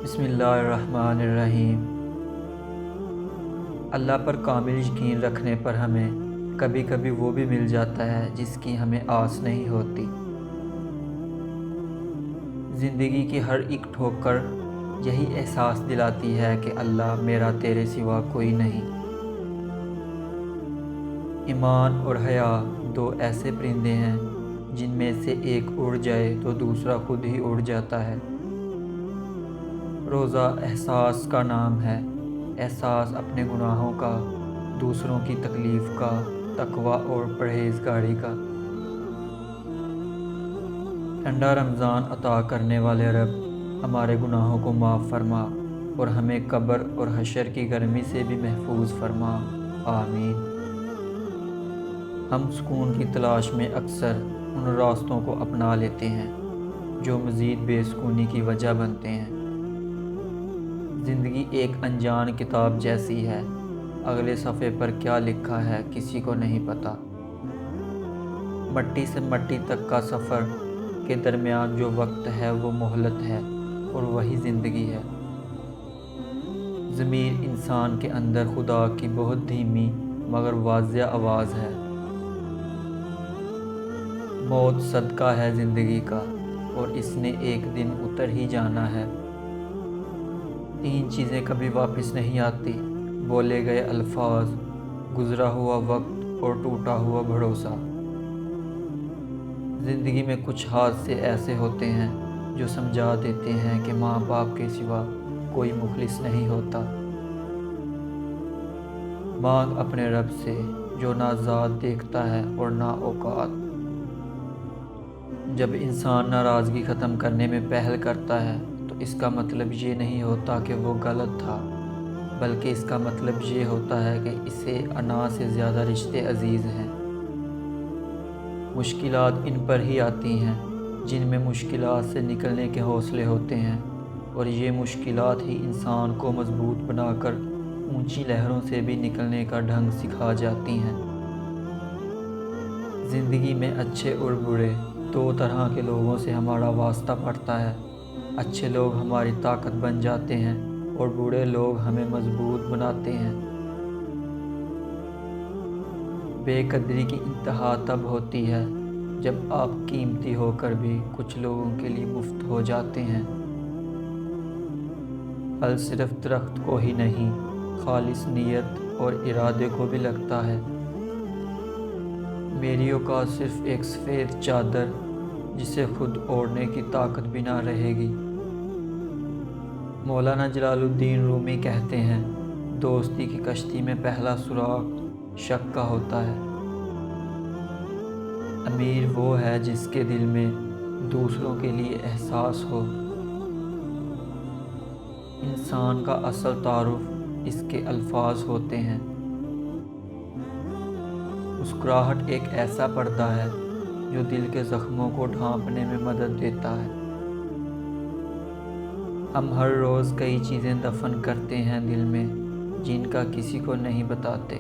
بسم اللہ الرحمن الرحیم۔ اللہ پر کامل یقین رکھنے پر ہمیں کبھی کبھی وہ بھی مل جاتا ہے جس کی ہمیں آس نہیں ہوتی۔ زندگی کی ہر ایک ٹھوکر یہی احساس دلاتی ہے کہ اللہ میرا تیرے سوا کوئی نہیں۔ ایمان اور حیا دو ایسے پرندے ہیں جن میں سے ایک اڑ جائے تو دوسرا خود ہی اڑ جاتا ہے۔ روزہ احساس کا نام ہے، احساس اپنے گناہوں کا، دوسروں کی تکلیف کا، تقویٰ اور پرہیزگاری کا۔ ٹھنڈا رمضان عطا کرنے والے رب ہمارے گناہوں کو معاف فرما اور ہمیں قبر اور حشر کی گرمی سے بھی محفوظ فرما، آمین۔ ہم سکون کی تلاش میں اکثر ان راستوں کو اپنا لیتے ہیں جو مزید بے سکونی کی وجہ بنتے ہیں۔ زندگی ایک انجان کتاب جیسی ہے، اگلے صفحے پر کیا لکھا ہے کسی کو نہیں پتہ۔ مٹی سے مٹی تک کا سفر کے درمیان جو وقت ہے وہ مہلت ہے اور وہی زندگی ہے۔ ضمیر انسان کے اندر خدا کی بہت دھیمی مگر واضح آواز ہے۔ موت صدقہ ہے زندگی کا اور اس نے ایک دن اتر ہی جانا ہے۔ تین چیزیں کبھی واپس نہیں آتی: بولے گئے الفاظ، گزرا ہوا وقت اور ٹوٹا ہوا بھروسہ۔ زندگی میں کچھ حادثے ایسے ہوتے ہیں جو سمجھا دیتے ہیں کہ ماں باپ کے سوا کوئی مخلص نہیں ہوتا۔ مانگ اپنے رب سے جو نہ ذات دیکھتا ہے اور نہ اوقات۔ جب انسان ناراضگی ختم کرنے میں پہل کرتا ہے تو اس کا مطلب یہ نہیں ہوتا کہ وہ غلط تھا، بلکہ اس کا مطلب یہ ہوتا ہے کہ اسے انا سے زیادہ رشتے عزیز ہیں۔ مشکلات ان پر ہی آتی ہیں جن میں مشکلات سے نکلنے کے حوصلے ہوتے ہیں، اور یہ مشکلات ہی انسان کو مضبوط بنا کر اونچی لہروں سے بھی نکلنے کا ڈھنگ سکھا جاتی ہیں۔ زندگی میں اچھے اور برے دو طرح کے لوگوں سے ہمارا واسطہ پڑتا ہے۔ اچھے لوگ ہماری طاقت بن جاتے ہیں اور برے لوگ ہمیں مضبوط بناتے ہیں۔ بے قدری کی انتہا تب ہوتی ہے جب آپ قیمتی ہو کر بھی کچھ لوگوں کے لیے مفت ہو جاتے ہیں۔ پھل صرف درخت کو ہی نہیں، خالص نیت اور ارادے کو بھی لگتا ہے۔ میری اوقات صرف ایک سفید چادر جسے خود اوڑھنے کی طاقت بھی نہ رہے گی۔ مولانا جلال الدین رومی کہتے ہیں، دوستی کی کشتی میں پہلا سراغ شک کا ہوتا ہے۔ امیر وہ ہے جس کے دل میں دوسروں کے لیے احساس ہو۔ انسان کا اصل تعارف اس کے الفاظ ہوتے ہیں۔ مسکراہٹ ایک ایسا پردہ ہے جو دل کے زخموں کو ڈھانپنے میں مدد دیتا ہے۔ ہم ہر روز کئی چیزیں دفن کرتے ہیں دل میں جن کا کسی کو نہیں بتاتے۔